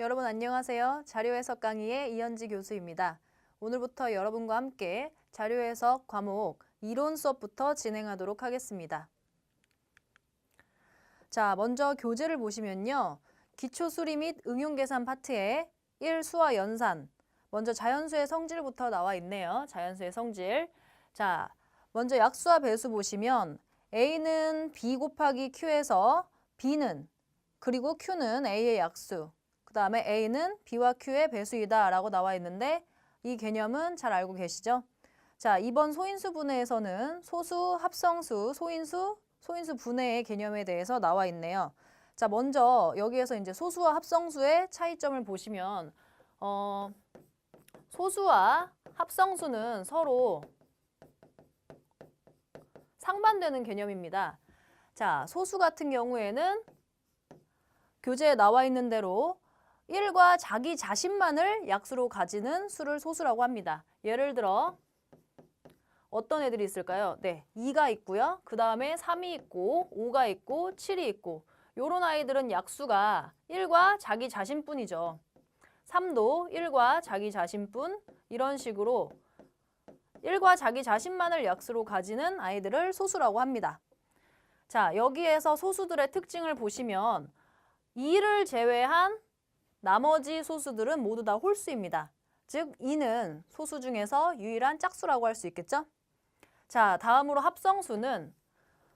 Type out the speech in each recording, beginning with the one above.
여러분 안녕하세요. 자료해석 강의의 이현지 교수입니다. 오늘부터 여러분과 함께 자료해석 과목 이론 수업부터 진행하도록 하겠습니다. 자, 먼저 교재를 보시면요. 기초수리 및 응용계산 파트에 1. 수와 연산. 먼저 자연수의 성질부터 나와 있네요. 자연수의 성질. 자, 먼저 약수와 배수 보시면 A는 B 곱하기 Q에서 B는 그리고 Q는 A의 약수. 그 다음에 A는 B와 Q의 배수이다 라고 나와 있는데 이 개념은 잘 알고 계시죠? 자, 이번 소인수 분해에서는 소수, 합성수, 소인수 분해의 개념에 대해서 나와 있네요. 자, 먼저 여기에서 이제 소수와 합성수의 차이점을 보시면 소수와 합성수는 서로 상반되는 개념입니다. 자, 소수 같은 경우에는 교재에 나와 있는 대로 1과 자기 자신만을 약수로 가지는 수를 소수라고 합니다. 예를 들어 어떤 애들이 있을까요? 네, 2가 있고요. 그 다음에 3이 있고 5가 있고 7이 있고 요런 아이들은 약수가 1과 자기 자신뿐이죠. 3도 1과 자기 자신뿐 이런 식으로 1과 자기 자신만을 약수로 가지는 아이들을 소수라고 합니다. 자, 여기에서 소수들의 특징을 보시면 2를 제외한 나머지 소수들은 모두 다 홀수입니다. 즉 2는 소수 중에서 유일한 짝수라고 할 수 있겠죠? 자, 다음으로 합성수는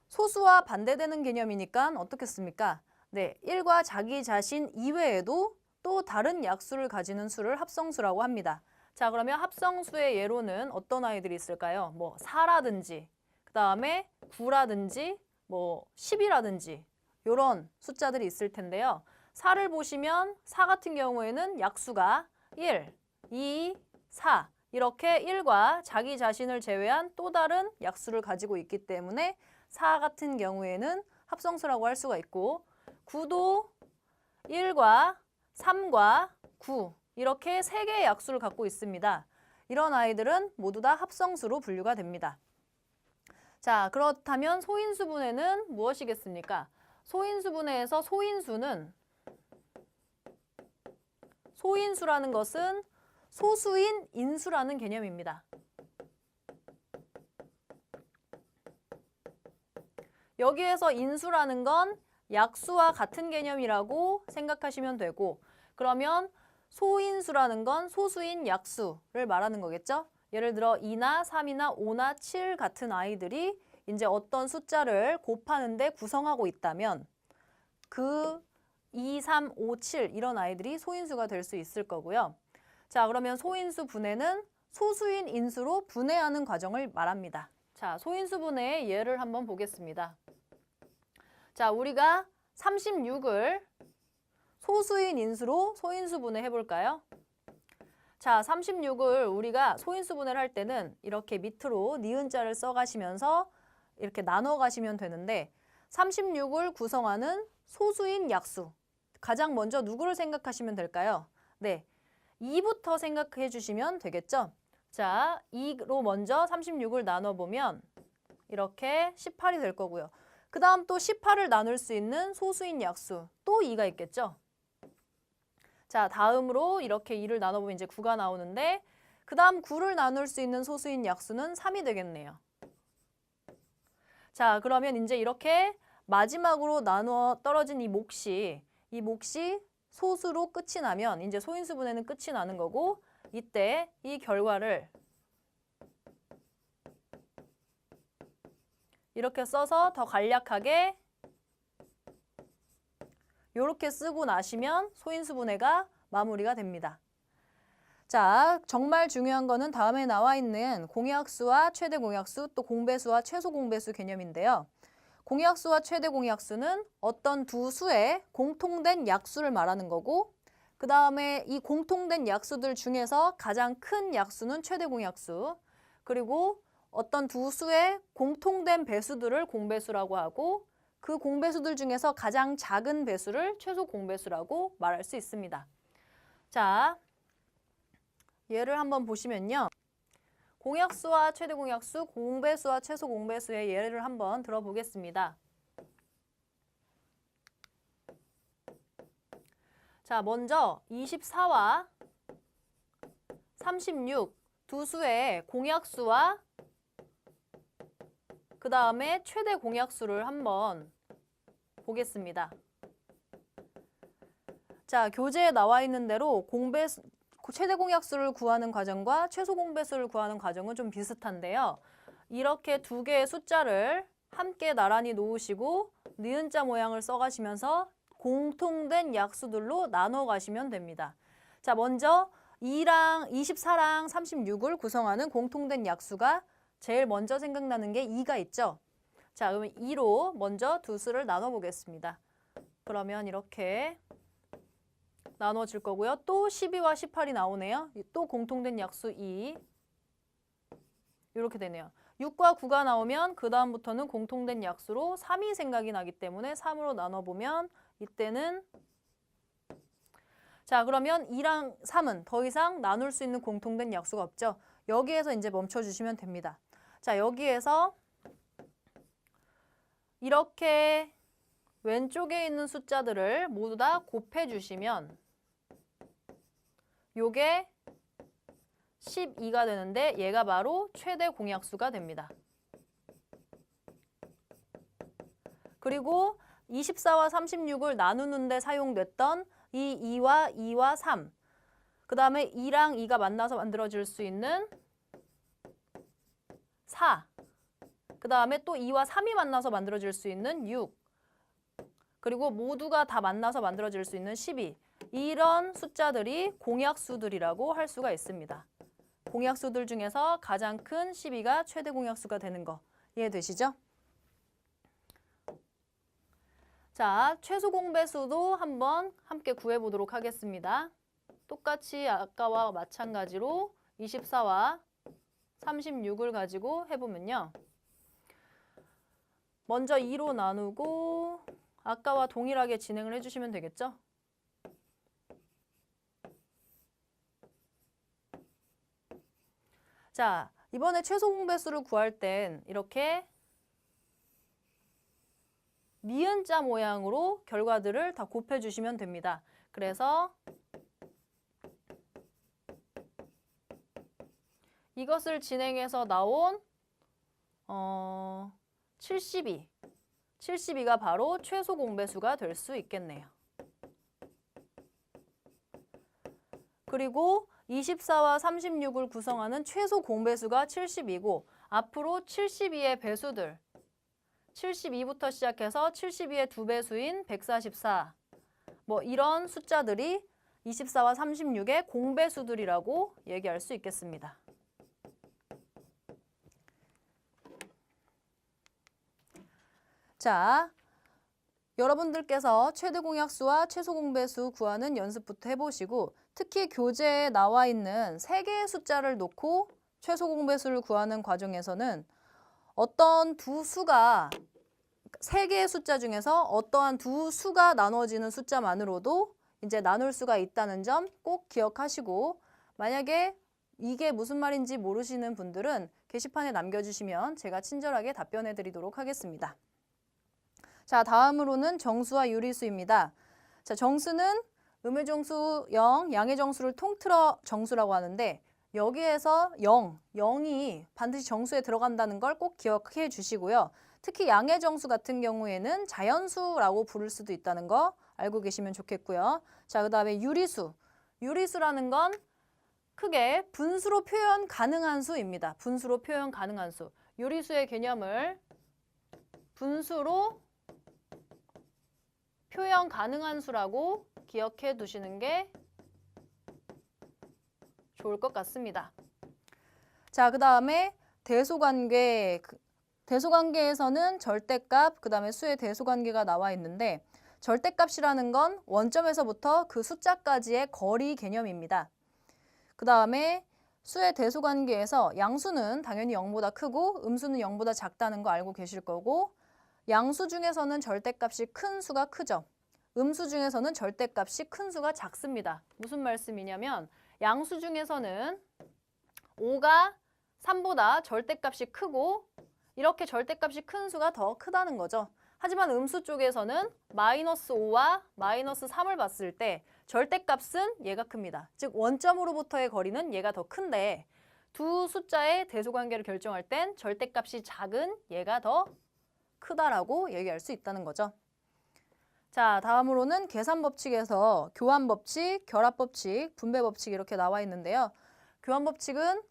소수와 반대되는 개념이니까 어떻겠습니까? 네, 1과 자기 자신 이외에도 또 다른 약수를 가지는 수를 합성수라고 합니다. 자, 그러면 합성수의 예로는 어떤 아이들이 있을까요? 뭐 4라든지 그 다음에 9라든지 뭐 10이라든지 이런 숫자들이 있을 텐데요. 4를 보시면 4 같은 경우에는 약수가 1, 2, 4 이렇게 1과 자기 자신을 제외한 또 다른 약수를 가지고 있기 때문에 4 같은 경우에는 합성수라고 할 수가 있고 9도 1과 3과 9 이렇게 3개의 약수를 갖고 있습니다. 이런 아이들은 모두 다 합성수로 분류가 됩니다. 자, 그렇다면 소인수분해는 무엇이겠습니까? 소인수분해에서 소인수라는 것은 소수인 인수라는 개념입니다. 여기에서 인수라는 건 약수와 같은 개념이라고 생각하시면 되고 그러면 소인수라는 건 소수인 약수를 말하는 거겠죠? 예를 들어 2나 3이나 5나 7 같은 아이들이 이제 어떤 숫자를 곱하는데 구성하고 있다면 그 2, 3, 5, 7 이런 아이들이 소인수가 될 수 있을 거고요. 자, 그러면 소인수 분해는 소수인 인수로 분해하는 과정을 말합니다. 자, 소인수 분해의 예를 한번 보겠습니다. 자, 우리가 36을 소수인 인수로 소인수 분해해 볼까요? 자, 36을 우리가 소인수 분해를 할 때는 이렇게 밑으로 니은자를 써가시면서 이렇게 나눠 가시면 되는데 36을 구성하는 소수인 약수 가장 먼저 누구를 생각하시면 될까요? 네, 2부터 생각해 주시면 되겠죠? 자, 2로 먼저 36을 나눠보면 이렇게 18이 될 거고요. 그 다음 또 18을 나눌 수 있는 소수인 약수 또 2가 있겠죠? 자, 다음으로 이렇게 2를 나눠보면 이제 9가 나오는데 그 다음 9를 나눌 수 있는 소수인 약수는 3이 되겠네요. 자, 그러면 이제 이렇게 마지막으로 나눠 떨어진 이 몫이 소수로 끝이 나면 이제 소인수 분해는 끝이 나는 거고 이때 이 결과를 이렇게 써서 더 간략하게 이렇게 쓰고 나시면 소인수 분해가 마무리가 됩니다. 자, 정말 중요한 거는 다음에 나와 있는 공약수와 최대 공약수 또 공배수와 최소 공배수 개념인데요. 공약수와 최대 공약수는 어떤 두 수의 공통된 약수를 말하는 거고 그 다음에 이 공통된 약수들 중에서 가장 큰 약수는 최대 공약수 그리고 어떤 두 수의 공통된 배수들을 공배수라고 하고 그 공배수들 중에서 가장 작은 배수를 최소 공배수라고 말할 수 있습니다. 자, 예를 한번 보시면요. 공약수와 최대 공약수, 공배수와 최소 공배수의 예를 한번 들어보겠습니다. 자, 먼저 24와 36 두 수의 공약수와 그 다음에 최대 공약수를 한번 보겠습니다. 자, 교재에 나와 있는 대로 최대 공약수를 구하는 과정과 최소 공배수를 구하는 과정은 좀 비슷한데요. 이렇게 두 개의 숫자를 함께 나란히 놓으시고 니은자 모양을 써가시면서 공통된 약수들로 나눠 가시면 됩니다. 자, 먼저 24랑 36을 구성하는 공통된 약수가 제일 먼저 생각나는 게 2가 있죠. 자, 그러면 2로 먼저 두 수를 나눠 보겠습니다. 그러면 이렇게 나눠질 거고요. 또 12와 18이 나오네요. 또 공통된 약수 2. 이렇게 되네요. 6과 9가 나오면 그 다음부터는 공통된 약수로 3이 생각이 나기 때문에 3으로 나눠보면 이때는 자, 그러면 2랑 3은 더 이상 나눌 수 있는 공통된 약수가 없죠. 여기에서 이제 멈춰주시면 됩니다. 자, 여기에서 이렇게 왼쪽에 있는 숫자들을 모두 다 곱해주시면 요게 12가 되는데 얘가 바로 최대 공약수가 됩니다. 그리고 24와 36을 나누는 데 사용됐던 이 2와 3, 그 다음에 2랑 2가 만나서 만들어질 수 있는 4, 그 다음에 또 2와 3이 만나서 만들어질 수 있는 6, 그리고 모두가 다 만나서 만들어질 수 있는 12, 이런 숫자들이 공약수들이라고 할 수가 있습니다. 공약수들 중에서 가장 큰 12가 최대 공약수가 되는 거 이해되시죠? 자, 최소 공배수도 한번 함께 구해보도록 하겠습니다. 똑같이 아까와 마찬가지로 24와 36을 가지고 해보면요. 먼저 2로 나누고 아까와 동일하게 진행을 해주시면 되겠죠? 자, 이번에 최소 공배수를 구할 땐 이렇게 니은자 모양으로 결과들을 다 곱해주시면 됩니다. 그래서 이것을 진행해서 나온 72가 바로 최소 공배수가 될 수 있겠네요. 그리고 24와 36을 구성하는 최소 공배수가 72고 앞으로 72의 배수들 72부터 시작해서 72의 2배수인 144 뭐 이런 숫자들이 24와 36의 공배수들이라고 얘기할 수 있겠습니다. 자, 여러분들께서 최대 공약수와 최소 공배수 구하는 연습부터 해보시고 특히 교재에 나와 있는 3개의 숫자를 놓고 최소 공배수를 구하는 과정에서는 어떤 두 수가 3개의 숫자 중에서 어떠한 두 수가 나눠지는 숫자만으로도 이제 나눌 수가 있다는 점 꼭 기억하시고 만약에 이게 무슨 말인지 모르시는 분들은 게시판에 남겨주시면 제가 친절하게 답변해 드리도록 하겠습니다. 자, 다음으로는 정수와 유리수입니다. 자, 정수는 음의 정수 0, 양의 정수를 통틀어 정수라고 하는데 여기에서 0이 반드시 정수에 들어간다는 걸 꼭 기억해 주시고요. 특히 양의 정수 같은 경우에는 자연수라고 부를 수도 있다는 거 알고 계시면 좋겠고요. 자, 그 다음에 유리수. 유리수라는 건 크게 분수로 표현 가능한 수입니다. 분수로 표현 가능한 수. 유리수의 개념을 분수로 표현 가능한 수라고 기억해 두시는 게 좋을 것 같습니다. 자, 그 다음에 대소관계. 대소관계에서는 절대값, 그 다음에 수의 대소관계가 나와 있는데 절대값이라는 건 원점에서부터 그 숫자까지의 거리 개념입니다. 그 다음에 수의 대소관계에서 양수는 당연히 0보다 크고 음수는 0보다 작다는 거 알고 계실 거고 양수 중에서는 절대값이 큰 수가 크죠. 음수 중에서는 절대값이 큰 수가 작습니다. 무슨 말씀이냐면 양수 중에서는 5가 3보다 절대값이 크고 이렇게 절대값이 큰 수가 더 크다는 거죠. 하지만 음수 쪽에서는 마이너스 5와 마이너스 3을 봤을 때 절대값은 얘가 큽니다. 즉 원점으로부터의 거리는 얘가 더 큰데 두 숫자의 대소관계를 결정할 땐 절대값이 작은 얘가 더 크다라고 얘기할 수 있다는 거죠. 자, 다음으로는 계산법칙에서 교환법칙, 결합법칙, 분배법칙 이렇게 나와 있는데요. 교환법칙은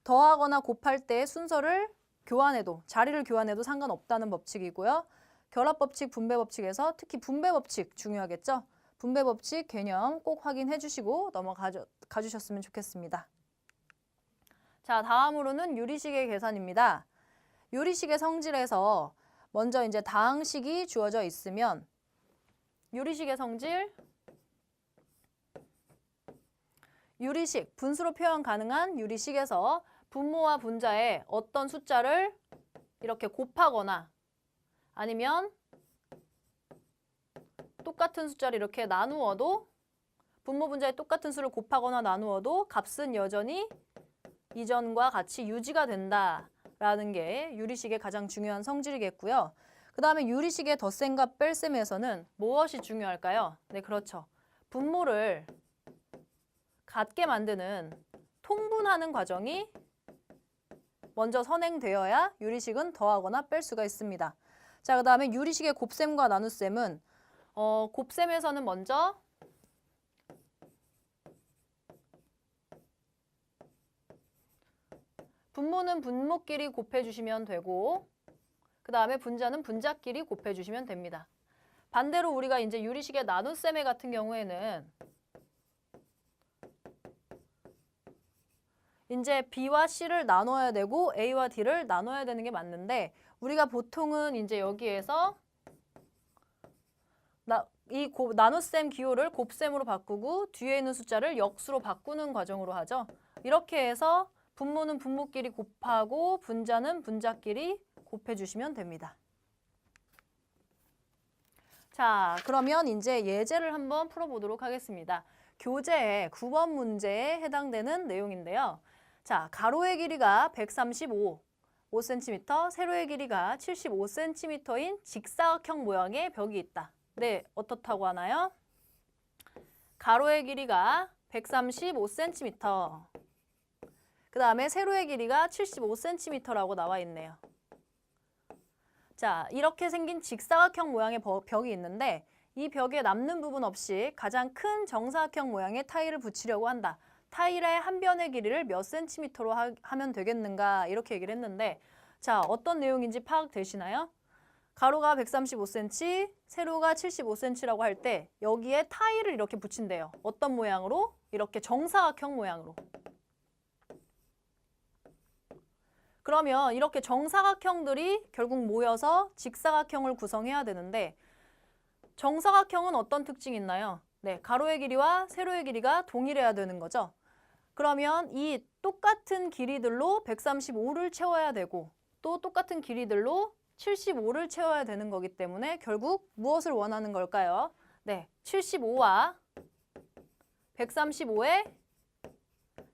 더하거나 곱할 때 순서를 교환해도, 자리를 교환해도 상관없다는 법칙이고요. 결합법칙, 분배법칙에서 특히 분배법칙 중요하겠죠? 분배법칙 개념 꼭 확인해 주시고 가주셨으면 좋겠습니다. 자, 다음으로는 유리식의 계산입니다. 유리식의 성질에서 먼저 이제 다항식이 주어져 있으면 유리식의 성질, 유리식, 분수로 표현 가능한 유리식에서 분모와 분자에 어떤 숫자를 이렇게 곱하거나 아니면 똑같은 숫자를 이렇게 나누어도 분모 분자에 똑같은 수를 곱하거나 나누어도 값은 여전히 이전과 같이 유지가 된다라는 게 유리식의 가장 중요한 성질이겠고요. 그 다음에 유리식의 덧셈과 뺄셈에서는 무엇이 중요할까요? 네, 그렇죠. 분모를 같게 만드는 통분하는 과정이 먼저 선행되어야 유리식은 더하거나 뺄 수가 있습니다. 자, 그 다음에 유리식의 곱셈과 나눗셈은 곱셈에서는 먼저 분모는 분모끼리 곱해주시면 되고 그 다음에 분자는 분자끼리 곱해주시면 됩니다. 반대로 우리가 이제 유리식의 나눗셈의 같은 경우에는 이제 B와 C를 나눠야 되고 A와 D를 나눠야 되는 게 맞는데 우리가 보통은 이제 여기에서 나눗셈 기호를 곱셈으로 바꾸고 뒤에 있는 숫자를 역수로 바꾸는 과정으로 하죠. 이렇게 해서 분모는 분모끼리 곱하고 분자는 분자끼리 곱해주시면 됩니다. 자, 그러면 이제 예제를 한번 풀어보도록 하겠습니다. 교재의 9번 문제에 해당되는 내용인데요. 자, 가로의 길이가 135cm, 세로의 길이가 75cm인 직사각형 모양의 벽이 있다. 네, 어떻다고 하나요? 가로의 길이가 135cm, 그 다음에 세로의 길이가 75cm라고 나와 있네요. 자, 이렇게 생긴 직사각형 모양의 벽이 있는데 이 벽에 남는 부분 없이 가장 큰 정사각형 모양의 타일을 붙이려고 한다. 타일의 한 변의 길이를 몇 센티미터로 하면 되겠는가 이렇게 얘기를 했는데 자, 어떤 내용인지 파악되시나요? 가로가 135cm, 세로가 75cm라고 할 때 여기에 타일을 이렇게 붙인대요. 어떤 모양으로? 이렇게 정사각형 모양으로. 그러면 이렇게 정사각형들이 결국 모여서 직사각형을 구성해야 되는데 정사각형은 어떤 특징이 있나요? 네, 가로의 길이와 세로의 길이가 동일해야 되는 거죠. 그러면 이 똑같은 길이들로 135를 채워야 되고 또 똑같은 길이들로 75를 채워야 되는 거기 때문에 결국 무엇을 원하는 걸까요? 네, 75와 135의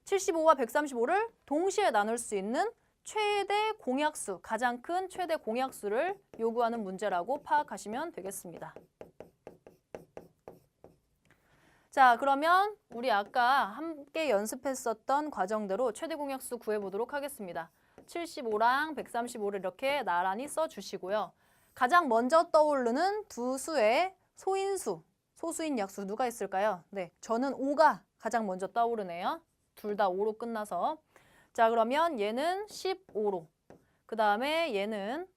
75와 135를 동시에 나눌 수 있는 최대 공약수, 가장 큰 최대 공약수를 요구하는 문제라고 파악하시면 되겠습니다. 자, 그러면 우리 아까 함께 연습했었던 과정대로 최대 공약수 구해보도록 하겠습니다. 75랑 135를 이렇게 나란히 써주시고요. 가장 먼저 떠오르는 두 수의 소인수, 소수인 약수 누가 있을까요? 네, 저는 5가 가장 먼저 떠오르네요. 둘 다 5로 끝나서. 자, 그러면 얘는 15로. 그 다음에 얘는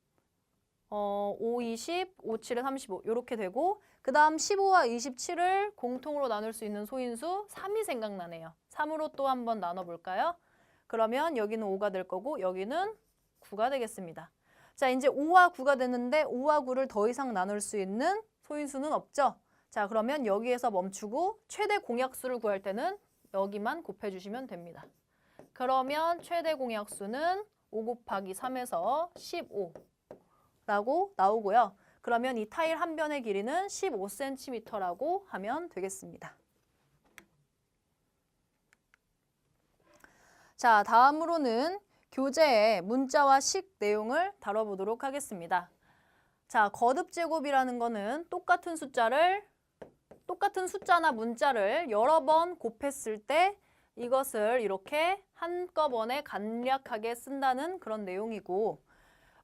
5, 20, 5, 7에 35 이렇게 되고 그 다음 15와 27을 공통으로 나눌 수 있는 소인수 3이 생각나네요. 3으로 또 한번 나눠볼까요? 그러면 여기는 5가 될 거고 여기는 9가 되겠습니다. 자, 이제 5와 9가 됐는데 5와 9를 더 이상 나눌 수 있는 소인수는 없죠. 자, 그러면 여기에서 멈추고 최대 공약수를 구할 때는 여기만 곱해주시면 됩니다. 그러면 최대 공약수는 5 곱하기 3에서 15라고 나오고요. 그러면 이 타일 한 변의 길이는 15cm라고 하면 되겠습니다. 자, 다음으로는 교재의 문자와 식 내용을 다뤄보도록 하겠습니다. 자, 거듭제곱이라는 거는 똑같은 숫자나 문자를 여러 번 곱했을 때 이것을 이렇게 한꺼번에 간략하게 쓴다는 그런 내용이고,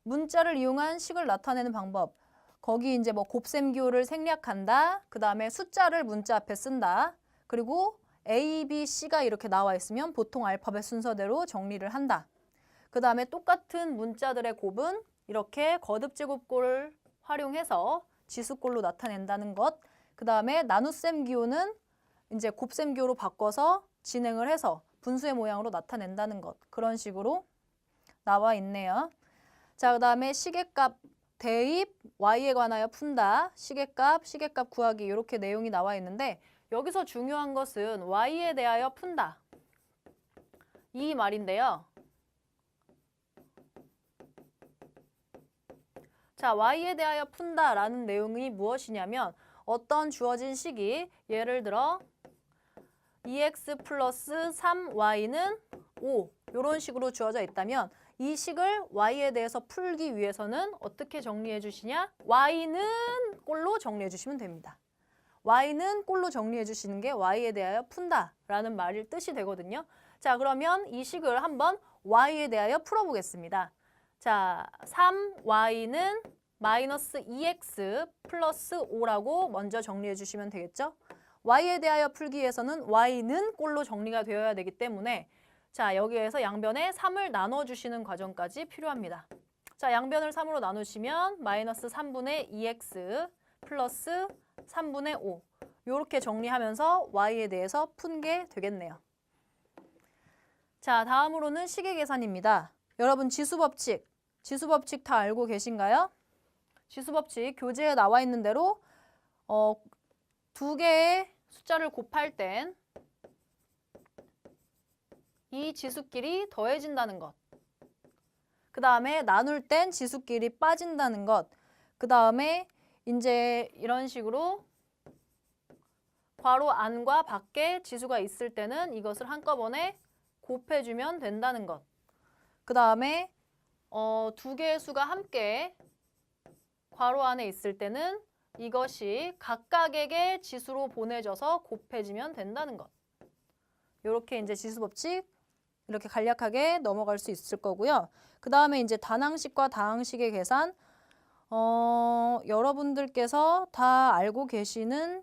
문자를 이용한 식을 나타내는 방법. 거기 이제 뭐 곱셈 기호를 생략한다. 그 다음에 숫자를 문자 앞에 쓴다. 그리고 A, B, C가 이렇게 나와 있으면 보통 알파벳 순서대로 정리를 한다. 그 다음에 똑같은 문자들의 곱은 이렇게 거듭제곱꼴을 활용해서 지수꼴로 나타낸다는 것. 그 다음에 나눗셈 기호는 이제 곱셈 기호로 바꿔서 진행을 해서 분수의 모양으로 나타낸다는 것. 그런 식으로 나와 있네요. 자, 그 다음에 시계값 대입 y에 관하여 푼다. 시계값 구하기 이렇게 내용이 나와 있는데, 여기서 중요한 것은 y에 대하여 푼다. 이 말인데요. 자, y에 대하여 푼다라는 내용이 무엇이냐면, 어떤 주어진 식이 예를 들어 2x 플러스 3y는 5 이런 식으로 주어져 있다면, 이 식을 y에 대해서 풀기 위해서는 어떻게 정리해 주시냐? y는 꼴로 정리해 주시면 됩니다. y는 꼴로 정리해 주시는 게 y에 대하여 푼다라는 말일 뜻이 되거든요. 자, 그러면 이 식을 한번 y에 대하여 풀어보겠습니다. 자, 3y는 마이너스 2x 플러스 5라고 먼저 정리해 주시면 되겠죠? y에 대하여 풀기 위해서는 y는 꼴로 정리가 되어야 되기 때문에, 자, 여기에서 양변에 3을 나눠주시는 과정까지 필요합니다. 자, 양변을 3으로 나누시면 마이너스 3분의 2x 플러스 3분의 5 이렇게 정리하면서 y에 대해서 푼 게 되겠네요. 자, 다음으로는 식의 계산입니다. 여러분 지수법칙 다 알고 계신가요? 지수법칙 교재에 나와 있는 대로 두 개의 숫자를 곱할 땐 이 지수끼리 더해진다는 것. 그 다음에 나눌 땐 지수끼리 빠진다는 것. 그 다음에 이제 이런 식으로 괄호 안과 밖에 지수가 있을 때는 이것을 한꺼번에 곱해주면 된다는 것. 그 다음에 두 개의 수가 함께 괄호 안에 있을 때는 이것이 각각에게 지수로 보내져서 곱해지면 된다는 것. 이렇게 이제 지수법칙 이렇게 간략하게 넘어갈 수 있을 거고요. 그 다음에 이제 단항식과 다항식의 계산, 여러분들께서 다 알고 계시는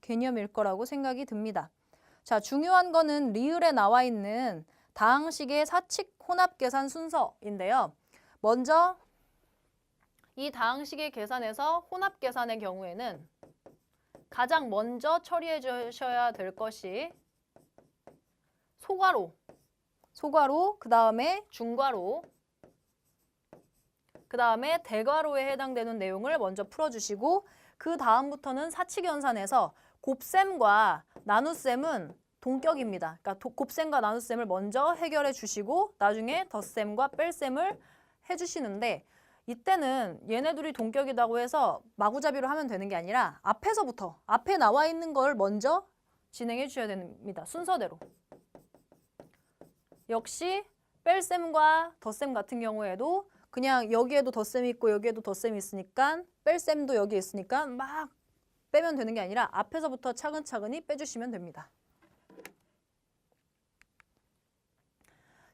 개념일 거라고 생각이 듭니다. 자, 중요한 거는 리을에 나와 있는 다항식의 사칙 혼합 계산 순서인데요. 먼저 이 다항식의 계산에서 혼합 계산의 경우에는 가장 먼저 처리해 주셔야 될 것이 소괄호, 그 다음에 중괄호, 그 다음에 대괄호에 해당되는 내용을 먼저 풀어주시고, 그 다음부터는 사칙연산에서 곱셈과 나눗셈은 동격입니다. 그러니까 곱셈과 나눗셈을 먼저 해결해 주시고 나중에 덧셈과 뺄셈을 해주시는데, 이때는 얘네 둘이 동격이라고 해서 마구잡이로 하면 되는 게 아니라 앞에서부터 앞에 나와 있는 걸 먼저 진행해 주셔야 됩니다. 순서대로. 역시 뺄셈과 덧셈 같은 경우에도 그냥 여기에도 덧셈이 있고 여기에도 덧셈이 있으니까 뺄셈도 여기 있으니까 막 빼면 되는 게 아니라 앞에서부터 차근차근히 빼주시면 됩니다.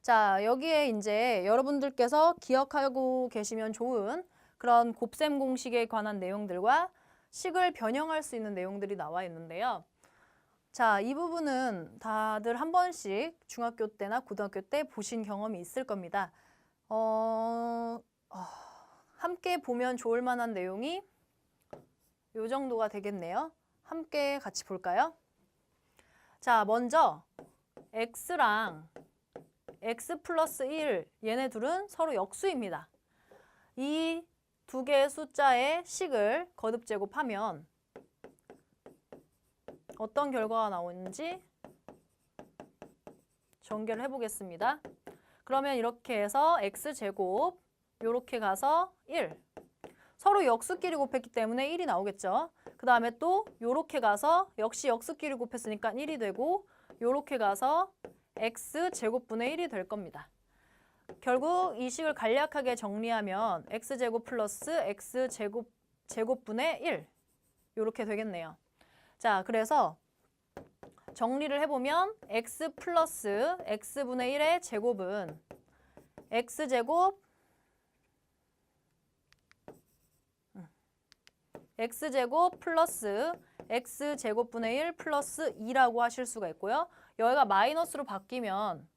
자, 여기에 이제 여러분들께서 기억하고 계시면 좋은 그런 곱셈 공식에 관한 내용들과 식을 변형할 수 있는 내용들이 나와 있는데요. 자, 이 부분은 다들 한 번씩 중학교 때나 고등학교 때 보신 경험이 있을 겁니다. 함께 보면 좋을 만한 내용이 이 정도가 되겠네요. 함께 같이 볼까요? 자, 먼저 x랑 x 플러스 1 얘네 둘은 서로 역수입니다. 이 두 개의 숫자의 식을 거듭 제곱하면 어떤 결과가 나오는지 전개를 해보겠습니다. 그러면 이렇게 해서 x제곱 이렇게 가서 1. 서로 역수끼리 곱했기 때문에 1이 나오겠죠. 그 다음에 또 이렇게 가서 역시 역수끼리 곱했으니까 1이 되고 이렇게 가서 x제곱분의 1이 될 겁니다. 결국 이 식을 간략하게 정리하면 x제곱 플러스 x제곱분의 1 이렇게 되겠네요. 자, 그래서 정리를 해보면 x 플러스 x분의 1의 제곱은 x제곱 플러스 x제곱분의 1 플러스 2라고 하실 수가 있고요. 여기가 마이너스로 바뀌면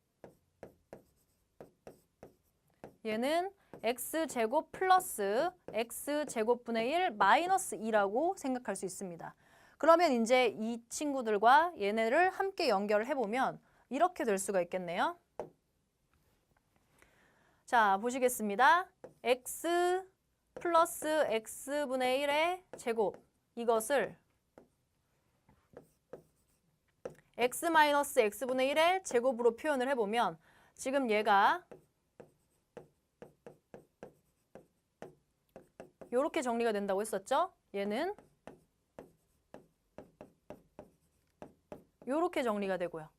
얘는 x제곱 플러스 x제곱분의 1 마이너스 2라고 생각할 수 있습니다. 그러면 이제 이 친구들과 얘네를 함께 연결을 해보면 이렇게 될 수가 있겠네요. 자, 보시겠습니다. x 플러스 x분의 1의 제곱, 이것을 x 마이너스 x분의 1의 제곱으로 표현을 해보면 지금 얘가 이렇게 정리가 된다고 했었죠? 얘는 이렇게 정리가 되고요.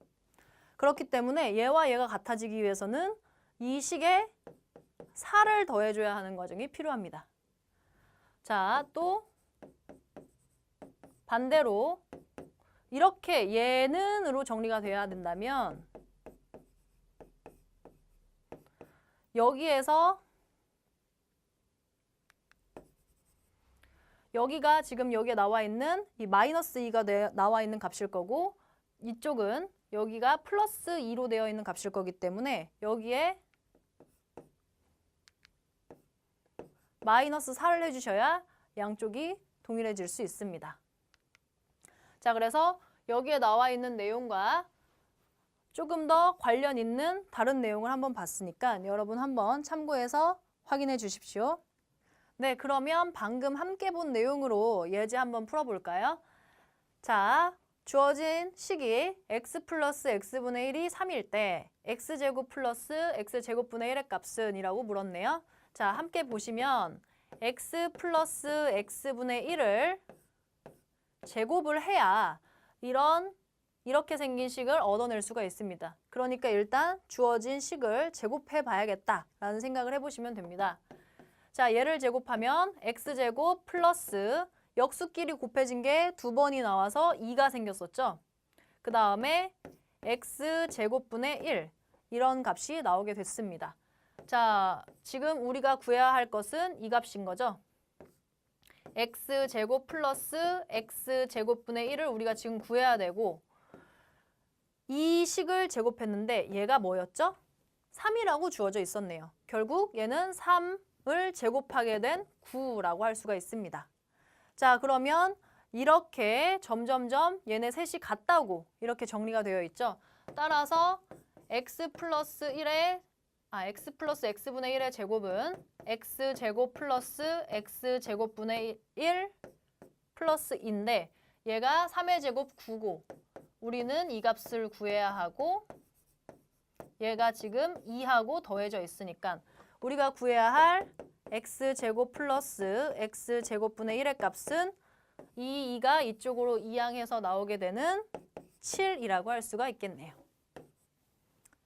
그렇기 때문에 얘와 얘가 같아지기 위해서는 이 식에 4를 더해줘야 하는 과정이 필요합니다. 자, 또 반대로 이렇게 얘는으로 정리가 돼야 된다면 여기에서 여기가 지금 여기에 나와 있는 이 마이너스 2가 나와 있는 값일 거고 이쪽은 여기가 플러스 2로 되어 있는 값일 거기 때문에 여기에 마이너스 4를 해주셔야 양쪽이 동일해질 수 있습니다. 자, 그래서 여기에 나와 있는 내용과 조금 더 관련 있는 다른 내용을 한번 봤으니까 여러분 한번 참고해서 확인해 주십시오. 네, 그러면 방금 함께 본 내용으로 예제 한번 풀어볼까요? 자, 주어진 식이 x 플러스 x분의 1이 3일 때 x제곱 플러스 x제곱분의 1의 값은 이라고 물었네요. 자, 함께 보시면 x 플러스 x분의 1을 제곱을 해야 이렇게 생긴 식을 얻어낼 수가 있습니다. 그러니까 일단 주어진 식을 제곱해 봐야겠다라는 생각을 해보시면 됩니다. 자, 얘를 제곱하면 x제곱 플러스 역수끼리 곱해진 게 2번이 나와서 2가 생겼었죠. 그 다음에 x제곱분의 1 이런 값이 나오게 됐습니다. 자, 지금 우리가 구해야 할 것은 이 값인 거죠. x제곱 플러스 x제곱분의 1을 우리가 지금 구해야 되고 이 식을 제곱했는데 얘가 뭐였죠? 3이라고 주어져 있었네요. 결국 얘는 3을 제곱하게 된 9라고 할 수가 있습니다. 자, 그러면 이렇게 점점점 얘네 셋이 같다고 이렇게 정리가 되어 있죠. 따라서 x 플러스 x분의 1의 제곱은 x제곱 플러스 x제곱분의 1 플러스 2인데 얘가 3의 제곱 9고 우리는 이 값을 구해야 하고 얘가 지금 2하고 더해져 있으니까 우리가 구해야 할 x제곱 플러스 x제곱분의 1의 값은 이 2가 이쪽으로 이항해서 나오게 되는 7이라고 할 수가 있겠네요.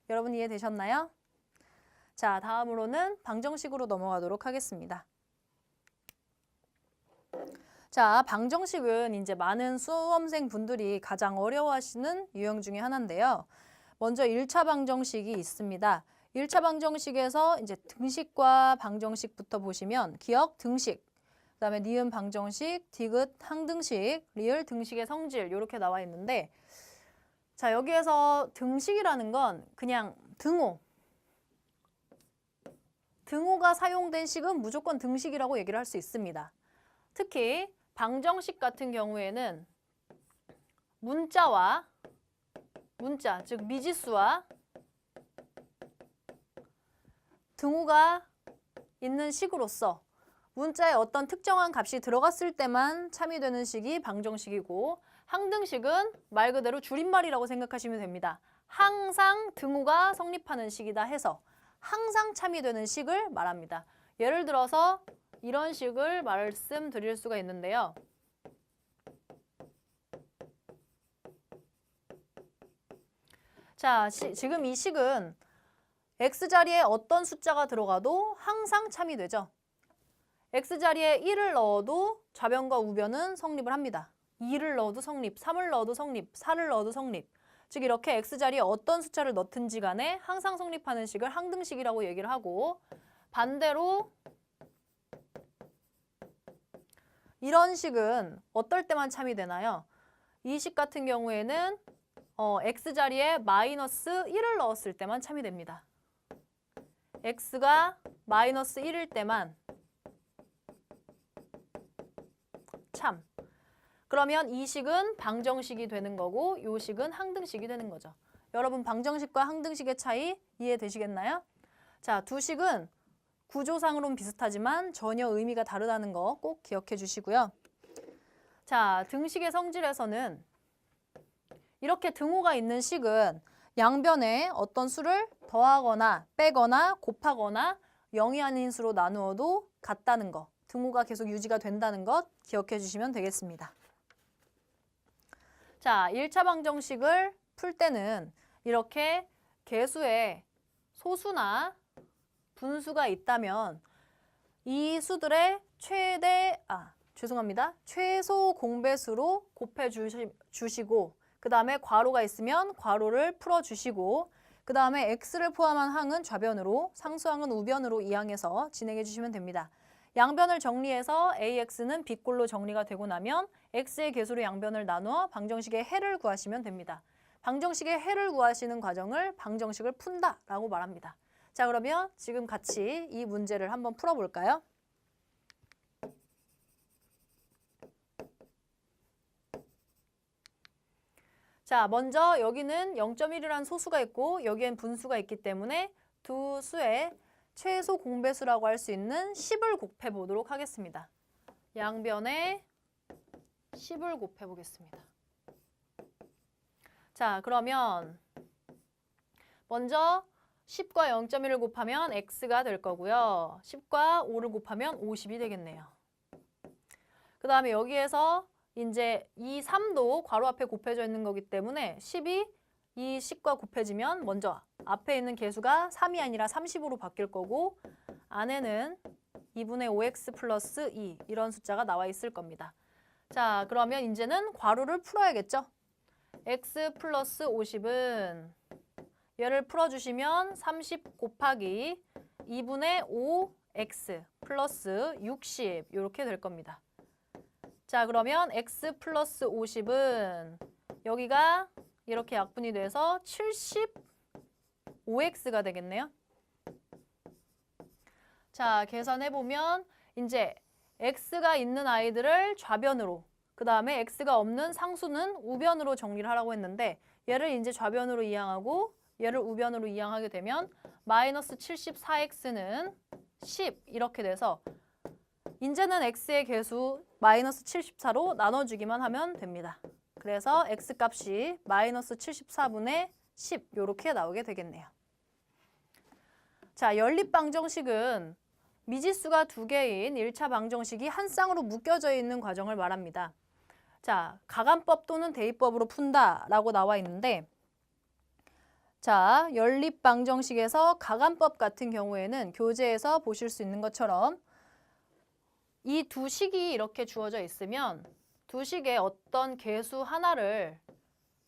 여러분 이해되셨나요? 자, 다음으로는 방정식으로 넘어가도록 하겠습니다. 자, 방정식은 이제 많은 수험생 분들이 가장 어려워하시는 유형 중에 하나인데요. 먼저 1차 방정식이 있습니다. 1차 방정식에서 이제 등식과 방정식부터 보시면 기억 등식, 그다음에 니은 방정식, 디귿 항등식, 리을 등식의 성질 이렇게 나와 있는데 자, 여기에서 등식이라는 건 그냥 등호가 사용된 식은 무조건 등식이라고 얘기를 할 수 있습니다. 특히 방정식 같은 경우에는 문자, 즉 미지수와 등호가 있는 식으로서 문자에 어떤 특정한 값이 들어갔을 때만 참이되는 식이 방정식이고 항등식은 말 그대로 줄임말이라고 생각하시면 됩니다. 항상 등호가 성립하는 식이다 해서 항상 참이되는 식을 말합니다. 예를 들어서 이런 식을 말씀드릴 수가 있는데요. 자, 지금 이 식은 x자리에 어떤 숫자가 들어가도 항상 참이 되죠. x자리에 1을 넣어도 좌변과 우변은 성립을 합니다. 2를 넣어도 성립, 3을 넣어도 성립, 4를 넣어도 성립. 즉 이렇게 x자리에 어떤 숫자를 넣든지 간에 항상 성립하는 식을 항등식이라고 얘기를 하고, 반대로 이런 식은 어떨 때만 참이 되나요? 이 식 같은 경우에는 x자리에 마이너스 1을 넣었을 때만 참이 됩니다. x가 마이너스 1일 때만 참. 그러면 이 식은 방정식이 되는 거고 이 식은 항등식이 되는 거죠. 여러분 방정식과 항등식의 차이 이해되시겠나요? 자, 두 식은 구조상으로는 비슷하지만 전혀 의미가 다르다는 거 꼭 기억해 주시고요. 자, 등식의 성질에서는 이렇게 등호가 있는 식은 양변에 어떤 수를 더하거나 빼거나 곱하거나 0이 아닌 수로 나누어도 같다는 거, 등호가 계속 유지가 된다는 것 기억해 주시면 되겠습니다. 자, 1차 방정식을 풀 때는 이렇게 계수에 소수나 분수가 있다면 이 수들의 최소 공배수로 곱해 주시고, 그 다음에 괄호가 있으면 괄호를 풀어주시고, 그 다음에 x를 포함한 항은 좌변으로, 상수항은 우변으로 이항해서 진행해 주시면 됩니다. 양변을 정리해서 ax는 빗골로 정리가 되고 나면 x의 개수로 양변을 나누어 방정식의 해를 구하시면 됩니다. 방정식의 해를 구하시는 과정을 방정식을 푼다라고 말합니다. 자, 그러면 지금 같이 이 문제를 한번 풀어볼까요? 자, 먼저 여기는 0.1이라는 소수가 있고 여기엔 분수가 있기 때문에 두 수의 최소 공배수라고 할 수 있는 10을 곱해 보도록 하겠습니다. 양변에 10을 곱해 보겠습니다. 자, 그러면 먼저 10과 0.1을 곱하면 x가 될 거고요. 10과 5를 곱하면 50이 되겠네요. 그 다음에 여기에서 이제 이 3도 괄호 앞에 곱해져 있는 거기 때문에 10이 이 10과 곱해지면 먼저 앞에 있는 개수가 3이 아니라 30으로 바뀔 거고, 안에는 2분의 5x 플러스 2 이런 숫자가 나와 있을 겁니다. 자, 그러면 이제는 괄호를 풀어야겠죠? x 플러스 50은 얘를 풀어주시면 30 곱하기 2분의 5x 플러스 60 이렇게 될 겁니다. 자, 그러면 x 플러스 50은 여기가 이렇게 약분이 돼서 75x가 되겠네요. 자, 계산해보면 이제 x가 있는 아이들을 좌변으로, 그 다음에 x가 없는 상수는 우변으로 정리를 하라고 했는데 얘를 이제 좌변으로 이항하고 얘를 우변으로 이항하게 되면 마이너스 74x는 10 이렇게 돼서 이제는 x의 개수 마이너스 74로 나눠주기만 하면 됩니다. 그래서 x값이 마이너스 74분의 10 이렇게 나오게 되겠네요. 자, 연립방정식은 미지수가 두 개인 1차 방정식이 한 쌍으로 묶여져 있는 과정을 말합니다. 자, 가간법 또는 대입법으로 푼다라고 나와 있는데, 자, 연립방정식에서 가간법 같은 경우에는 교재에서 보실 수 있는 것처럼 이 두 식이 이렇게 주어져 있으면 두 식의 어떤 개수 하나를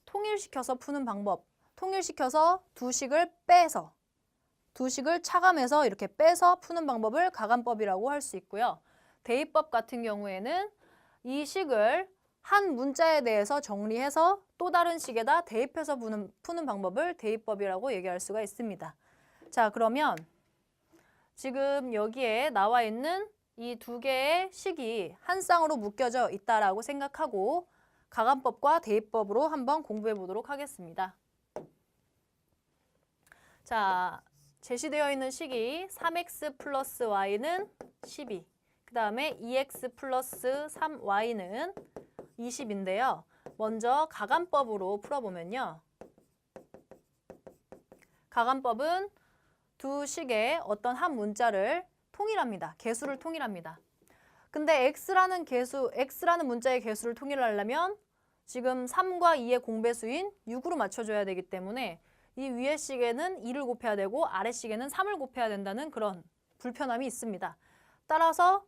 통일시켜서 푸는 방법, 통일시켜서 두 식을 빼서, 두 식을 차감해서 이렇게 빼서 푸는 방법을 가간법이라고 할 수 있고요. 대입법 같은 경우에는 이 식을 한 문자에 대해서 정리해서 또 다른 식에다 대입해서 푸는 방법을 대입법이라고 얘기할 수가 있습니다. 자, 그러면 지금 여기에 나와 있는 이 두 개의 식이 한 쌍으로 묶여져 있다라고 생각하고 가간법과 대입법으로 한번 공부해 보도록 하겠습니다. 자, 제시되어 있는 식이 3x 플러스 y는 12, 그 다음에 2x 플러스 3y는 20인데요. 먼저 가간법으로 풀어보면요. 가간법은 두 식의 어떤 한 문자를 통일합니다. 개수를 통일합니다. 근데 x라는 문자의 개수를 통일하려면 지금 3과 2의 공배수인 6으로 맞춰줘야 되기 때문에 이 위에 식에는 2를 곱해야 되고 아래 식에는 3을 곱해야 된다는 그런 불편함이 있습니다. 따라서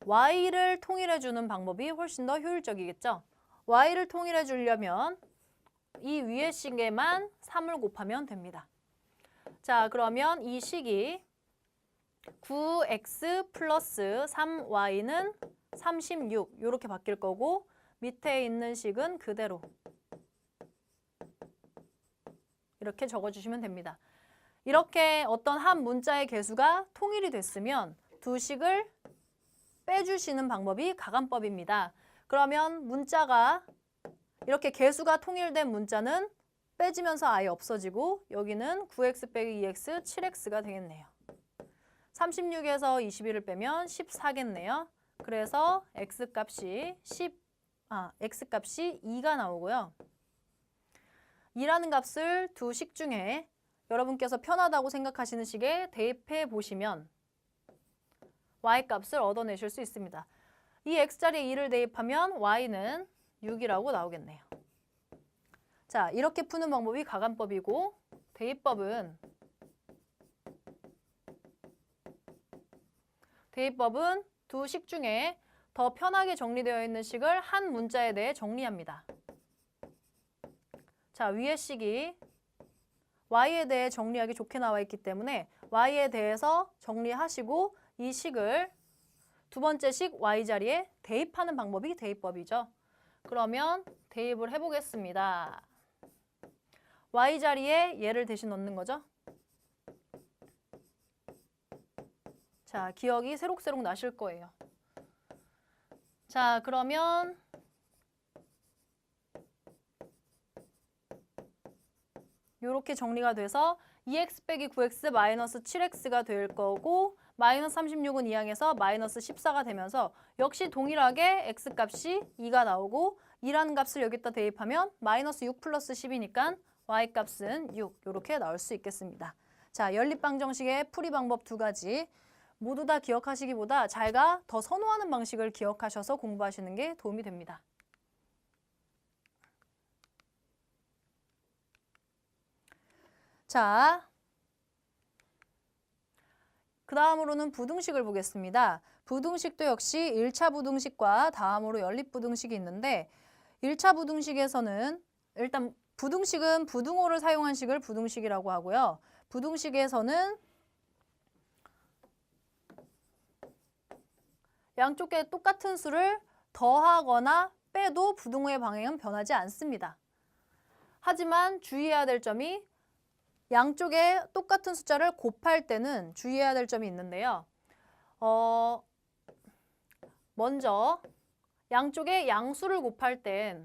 y를 통일해 주는 방법이 훨씬 더 효율적이겠죠. y를 통일해 주려면 이 위에 식에만 3을 곱하면 됩니다. 자, 그러면 이 식이 9x 플러스 3y는 36 이렇게 바뀔 거고 밑에 있는 식은 그대로 이렇게 적어주시면 됩니다. 이렇게 어떤 한 문자의 개수가 통일이 됐으면 두 식을 빼주시는 방법이 가감법입니다. 그러면 문자가 이렇게 개수가 통일된 문자는 빼지면서 아예 없어지고 여기는 9x 빼기 2x 7x가 되겠네요. 36에서 21을 빼면 14겠네요. 그래서 x값이 2가 나오고요. 2라는 값을 두 식 중에 여러분께서 편하다고 생각하시는 식에 대입해 보시면 y값을 얻어내실 수 있습니다. 이 x자리에 2를 대입하면 y는 6이라고 나오겠네요. 자, 이렇게 푸는 방법이 가감법이고 대입법은 두 식 중에 더 편하게 정리되어 있는 식을 한 문자에 대해 정리합니다. 자, 위의 식이 y에 대해 정리하기 좋게 나와 있기 때문에 y에 대해서 정리하시고 이 식을 두 번째 식 y 자리에 대입하는 방법이 대입법이죠. 그러면 대입을 해보겠습니다. y 자리에 얘를 대신 넣는 거죠. 자, 기억이 새록새록 나실 거예요. 자, 그러면 이렇게 정리가 돼서 2x 빼기 9x 마이너스 7x가 될 거고 마이너스 36은 2항에서 마이너스 14가 되면서 역시 동일하게 x값이 2가 나오고 2라는 값을 여기다 대입하면 마이너스 6 플러스 10이니까 y값은 6 이렇게 나올 수 있겠습니다. 자, 연립방정식의 풀이 방법 두 가지 모두 다 기억하시기보다 자기가 더 선호하는 방식을 기억하셔서 공부하시는 게 도움이 됩니다. 자, 그 다음으로는 부등식을 보겠습니다. 부등식도 역시 1차 부등식과 다음으로 연립부등식이 있는데 1차 부등식에서는 일단 부등식은 부등호를 사용한 식을 부등식이라고 하고요. 부등식에서는 양쪽에 똑같은 수를 더하거나 빼도 부등호의 방향은 변하지 않습니다. 하지만 주의해야 될 점이 양쪽에 똑같은 숫자를 곱할 때는 주의해야 될 점이 있는데요. 먼저 양쪽에 양수를 곱할 땐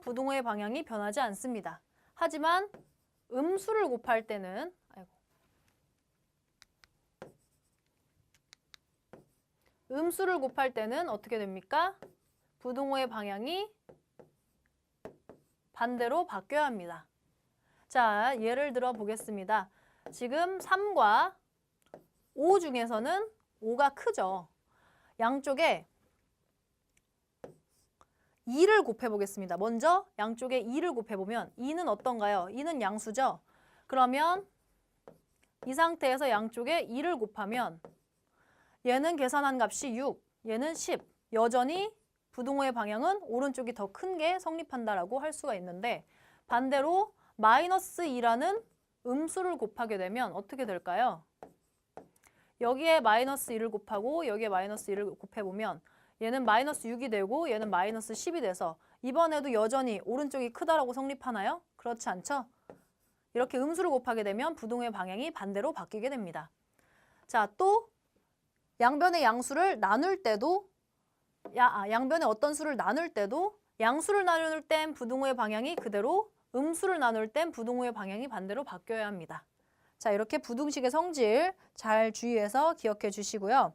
부등호의 방향이 변하지 않습니다. 하지만 음수를 곱할 때는 어떻게 됩니까? 부등호의 방향이 반대로 바뀌어야 합니다. 자, 예를 들어 보겠습니다. 지금 3과 5 중에서는 5가 크죠. 양쪽에 2를 곱해보겠습니다. 먼저 양쪽에 2를 곱해보면 2는 어떤가요? 2는 양수죠. 그러면 이 상태에서 양쪽에 2를 곱하면 얘는 계산한 값이 6, 얘는 10. 여전히 부등호의 방향은 오른쪽이 더 큰 게 성립한다라고 할 수가 있는데 반대로 마이너스 2라는 음수를 곱하게 되면 어떻게 될까요? 여기에 마이너스 2를 곱하고 여기에 마이너스 2를 곱해보면 얘는 마이너스 6이 되고 얘는 마이너스 10이 돼서 이번에도 여전히 오른쪽이 크다라고 성립하나요? 그렇지 않죠? 이렇게 음수를 곱하게 되면 부등호의 방향이 반대로 바뀌게 됩니다. 자, 또 양변의 양수를 나눌 때도 양변의 어떤 수를 나눌 때도 양수를 나눌 땐 부등호의 방향이 그대로 음수를 나눌 땐 부등호의 방향이 반대로 바뀌어야 합니다. 자, 이렇게 부등식의 성질 잘 주의해서 기억해 주시고요.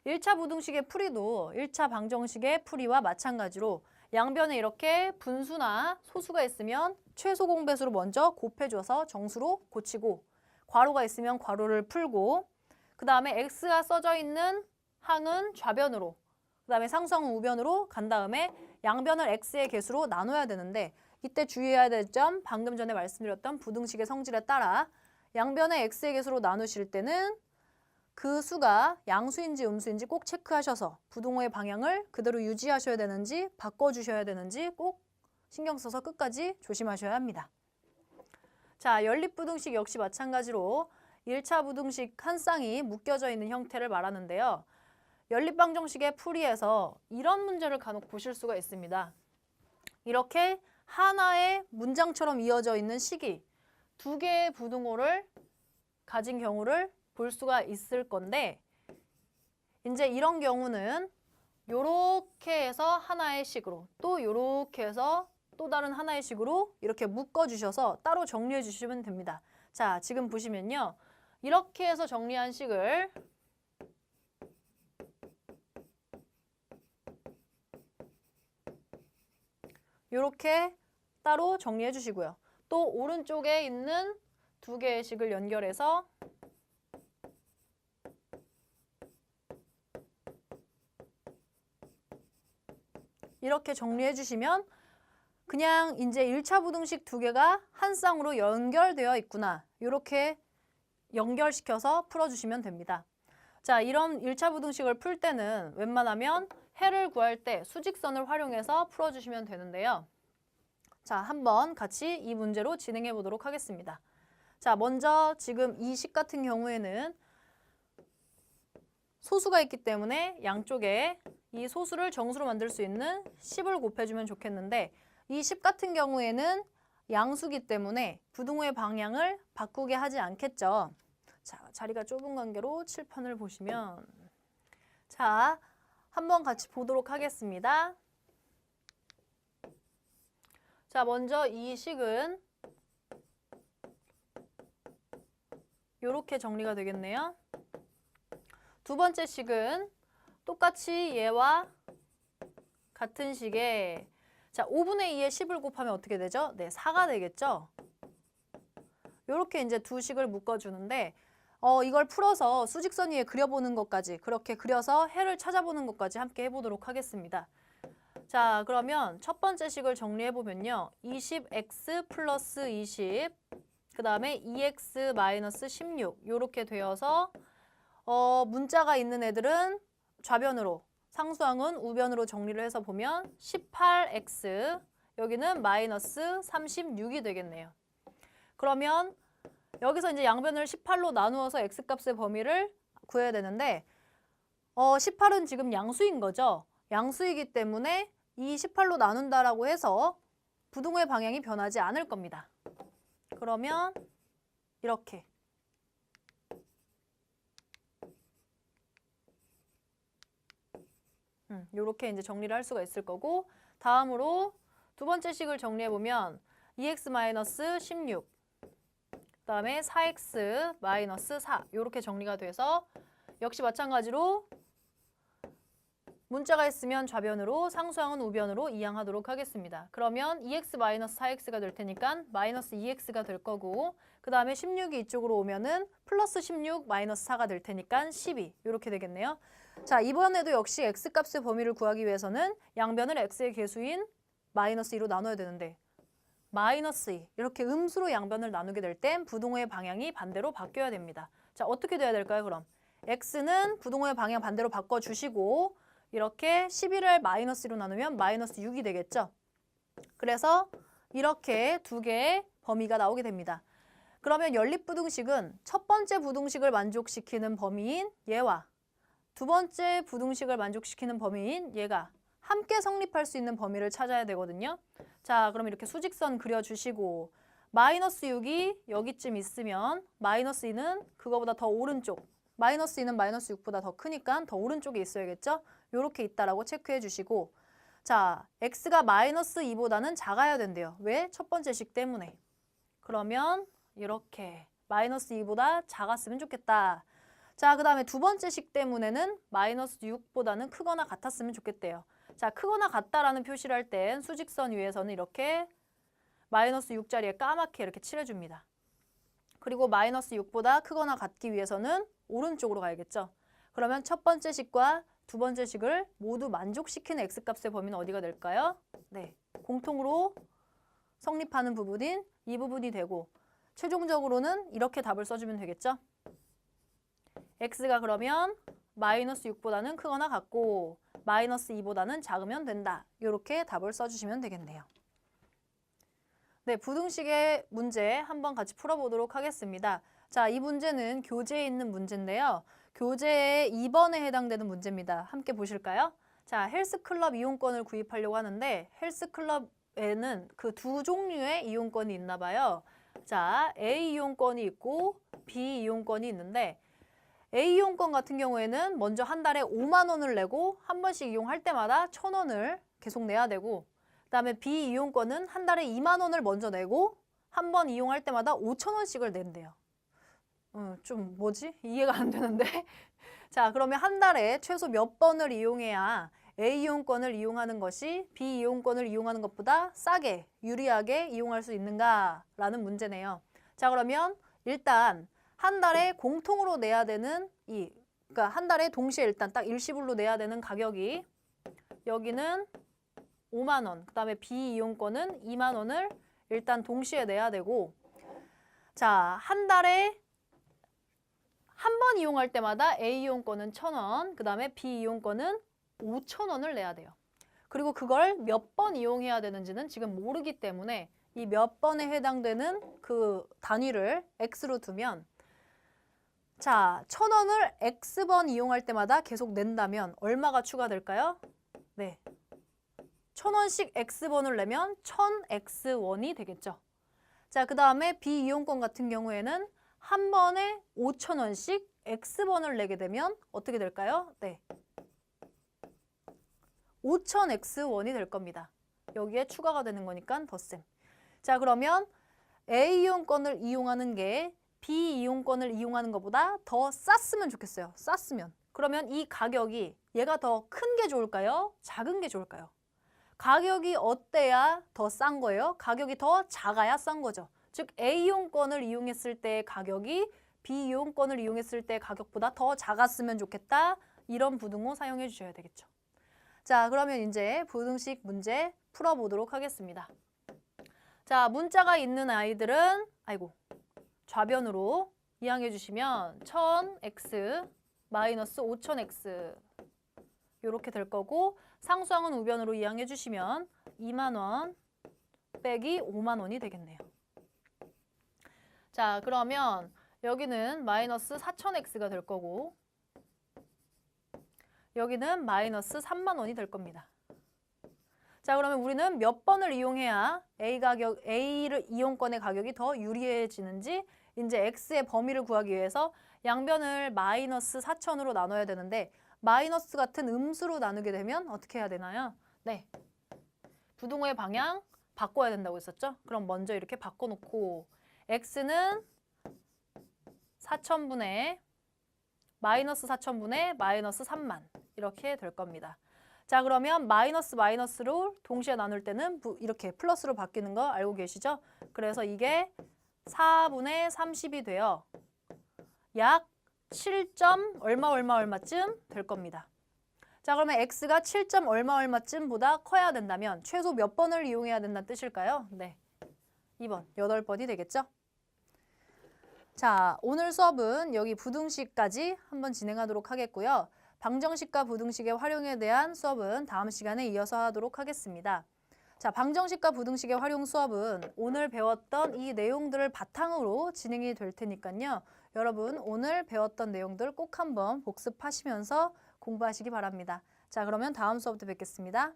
1차 부등식의 풀이도 1차 방정식의 풀이와 마찬가지로 양변에 이렇게 분수나 소수가 있으면 최소 공배수로 먼저 곱해줘서 정수로 고치고 괄호가 있으면 괄호를 풀고 그 다음에 x가 써져 있는 항은 좌변으로 그 그다음에 상수항은 우변으로 간 다음에 양변을 x의 개수로 나눠야 되는데 이때 주의해야 될 점 방금 전에 말씀드렸던 부등식의 성질에 따라 양변의 x의 개수로 나누실 때는 그 수가 양수인지 음수인지 꼭 체크하셔서 부등호의 방향을 그대로 유지하셔야 되는지 바꿔주셔야 되는지 꼭 신경 써서 끝까지 조심하셔야 합니다. 자, 연립부등식 역시 마찬가지로 1차 부등식 한 쌍이 묶여져 있는 형태를 말하는데요. 연립방정식의 풀이에서 이런 문제를 간혹 보실 수가 있습니다. 이렇게 하나의 문장처럼 이어져 있는 식이 두 개의 부등호를 가진 경우를 볼 수가 있을 건데 이제 이런 경우는 요렇게 해서 하나의 식으로 또 요렇게 해서 또 다른 하나의 식으로 이렇게 묶어주셔서 따로 정리해 주시면 됩니다. 자, 지금 보시면요. 이렇게 해서 정리한 식을 이렇게 따로 정리해 주시고요. 또 오른쪽에 있는 두 개의 식을 연결해서 이렇게 정리해 주시면 그냥 이제 1차 부등식 두 개가 한 쌍으로 연결되어 있구나. 이렇게 연결시켜서 풀어주시면 됩니다. 자, 이런 1차 부등식을 풀 때는 웬만하면 해를 구할 때 수직선을 활용해서 풀어주시면 되는데요. 자, 한번 같이 이 문제로 진행해 보도록 하겠습니다. 자, 먼저 지금 이 식 같은 경우에는 소수가 있기 때문에 양쪽에 이 소수를 정수로 만들 수 있는 10을 곱해주면 좋겠는데 이 10 같은 경우에는 양수기 때문에 부등호의 방향을 바꾸게 하지 않겠죠. 자, 자리가 좁은 관계로 칠판을 보시면 자, 한번 같이 보도록 하겠습니다. 자, 먼저 이 식은 이렇게 정리가 되겠네요. 두 번째 식은 똑같이 얘와 같은 식에 자, 5분의 2에 10을 곱하면 어떻게 되죠? 네, 4가 되겠죠? 이렇게 이제 두 식을 묶어주는데 이걸 풀어서 수직선 위에 그려보는 것까지 그렇게 그려서 해를 찾아보는 것까지 함께 해보도록 하겠습니다. 자, 그러면 첫 번째 식을 정리해보면요. 20x 플러스 20, 그 다음에 2x 마이너스 16 이렇게 되어서 문자가 있는 애들은 좌변으로 상수항은 우변으로 정리를 해서 보면 18x 여기는 마이너스 36이 되겠네요. 그러면 여기서 이제 양변을 18로 나누어서 x값의 범위를 구해야 되는데 18은 지금 양수인 거죠. 양수이기 때문에 이 18로 나눈다라고 해서 부등호의 방향이 변하지 않을 겁니다. 그러면 이렇게 이렇게 이제 정리를 할 수가 있을 거고 다음으로 두 번째 식을 정리해보면 2x-16 그다음에 4x-4 이렇게 정리가 돼서 역시 마찬가지로 문자가 있으면 좌변으로 상수항은 우변으로 이항하도록 하겠습니다. 그러면 2x-4x가 될 테니까 마이너스 2x가 될 거고 그 다음에 16이 이쪽으로 오면은 플러스 16 마이너스 4가 될 테니까 12 이렇게 되겠네요. 자, 이번에도 역시 x값의 범위를 구하기 위해서는 양변을 x의 개수인 마이너스 2로 나눠야 되는데 마이너스 2 이렇게 음수로 양변을 나누게 될 땐 부등호의 방향이 반대로 바뀌어야 됩니다. 자, 어떻게 돼야 될까요? 그럼 x는 부등호의 방향 반대로 바꿔주시고 이렇게 11을 마이너스 2로 나누면 마이너스 6이 되겠죠. 그래서 이렇게 두 개의 범위가 나오게 됩니다. 그러면 연립부등식은 첫 번째 부등식을 만족시키는 범위인 얘와 두 번째 부등식을 만족시키는 범위인 얘가 함께 성립할 수 있는 범위를 찾아야 되거든요. 자, 그럼 이렇게 수직선 그려주시고 마이너스 6이 여기쯤 있으면 마이너스 2는 그거보다 더 오른쪽 마이너스 2는 마이너스 6보다 더 크니까 더 오른쪽에 있어야겠죠? 이렇게 있다라고 체크해 주시고 자, x가 마이너스 2보다는 작아야 된대요. 왜? 첫 번째 식 때문에. 그러면 이렇게 마이너스 2보다 작았으면 좋겠다. 자, 그 다음에 두 번째 식 때문에는 마이너스 6보다는 크거나 같았으면 좋겠대요. 자, 크거나 같다라는 표시를 할 땐 수직선 위에서는 이렇게 마이너스 6자리에 까맣게 이렇게 칠해줍니다. 그리고 마이너스 6보다 크거나 같기 위해서는 오른쪽으로 가야겠죠. 그러면 첫 번째 식과 두 번째 식을 모두 만족시키는 x값의 범위는 어디가 될까요? 네, 공통으로 성립하는 부분인 이 부분이 되고 최종적으로는 이렇게 답을 써주면 되겠죠? x가 그러면 마이너스 6보다는 크거나 같고 마이너스 2보다는 작으면 된다. 이렇게 답을 써주시면 되겠네요. 네, 부등식의 문제 한번 같이 풀어보도록 하겠습니다. 자, 이 문제는 교재에 있는 문제인데요. 교재의 2번에 해당되는 문제입니다. 함께 보실까요? 자, 헬스클럽 이용권을 구입하려고 하는데 헬스클럽에는 그 두 종류의 이용권이 있나 봐요. 자, A 이용권이 있고 B 이용권이 있는데 A 이용권 같은 경우에는 먼저 한 달에 5만 원을 내고 한 번씩 이용할 때마다 1,000원을 계속 내야 되고 그다음에 B 이용권은 한 달에 2만 원을 먼저 내고 한 번 이용할 때마다 5,000원씩을 낸대요. 좀 뭐지? 이해가 안 되는데. 자, 그러면 한 달에 최소 몇 번을 이용해야 A 이용권을 이용하는 것이 B 이용권을 이용하는 것보다 싸게, 유리하게 이용할 수 있는가라는 문제네요. 자, 그러면 일단 한 달에 공통으로 내야 되는 그러니까 한 달에 동시에 일단 딱 일시불로 내야 되는 가격이 여기는 5만 원, 그 다음에 B 이용권은 2만 원을 일단 동시에 내야 되고 자, 한 달에 한 번 이용할 때마다 A 이용권은 1,000원, 그 다음에 B 이용권은 5,000원을 내야 돼요. 그리고 그걸 몇 번 이용해야 되는지는 지금 모르기 때문에 이 몇 번에 해당되는 그 단위를 X로 두면 자, 1,000원을 X번 이용할 때마다 계속 낸다면 얼마가 추가될까요? 네, 1,000원씩 X번을 내면 1,000X원이 되겠죠. 자, 그 다음에 B 이용권 같은 경우에는 한 번에 5,000원씩 X번을 내게 되면 어떻게 될까요? 네, 5,000X원이 될 겁니다. 여기에 추가가 되는 거니까 덧셈. 자, 그러면 A 이용권을 이용하는 게 B 이용권을 이용하는 것보다 더 쌌으면 좋겠어요. 쌌으면. 그러면 이 가격이 얘가 더 큰 게 좋을까요? 작은 게 좋을까요? 가격이 어때야 더 싼 거예요? 가격이 더 작아야 싼 거죠. 즉 A 이용권을 이용했을 때의 가격이 B 이용권을 이용했을 때의 가격보다 더 작았으면 좋겠다. 이런 부등호 사용해 주셔야 되겠죠. 자, 그러면 이제 부등식 문제 풀어보도록 하겠습니다. 자, 문자가 있는 아이들은 좌변으로 이항해 주시면 1,000x 마이너스 5,000x 이렇게 될 거고 상수항은 우변으로 이항해 주시면 2만 원 빼기 5만 원이 되겠네요. 자, 그러면 여기는 마이너스 4,000x가 될 거고 여기는 마이너스 3만 원이 될 겁니다. 자, 그러면 우리는 몇 번을 이용해야 A를 이용권의 가격이 더 유리해지는지 이제 X의 범위를 구하기 위해서 양변을 마이너스 4,000으로 나눠야 되는데 마이너스 같은 음수로 나누게 되면 어떻게 해야 되나요? 네, 부등호의 방향 바꿔야 된다고 했었죠? 그럼 먼저 이렇게 바꿔놓고 X는 4,000분의 마이너스 4,000분의 마이너스 3만 이렇게 될 겁니다. 자, 그러면 마이너스 마이너스로 동시에 나눌 때는 이렇게 플러스로 바뀌는 거 알고 계시죠? 그래서 이게 4분의 30이 돼요. 약 7점 얼마쯤 될 겁니다. 자, 그러면 x가 7점 얼마쯤보다 커야 된다면 최소 몇 번을 이용해야 된다는 뜻일까요? 네, 2번, 8번이 되겠죠? 자, 오늘 수업은 여기 부등식까지 한번 진행하도록 하겠고요. 방정식과 부등식의 활용에 대한 수업은 다음 시간에 이어서 하도록 하겠습니다. 자, 방정식과 부등식의 활용 수업은 오늘 배웠던 이 내용들을 바탕으로 진행이 될 테니까요. 여러분 오늘 배웠던 내용들 꼭 한번 복습하시면서 공부하시기 바랍니다. 자, 그러면 다음 수업 때 뵙겠습니다.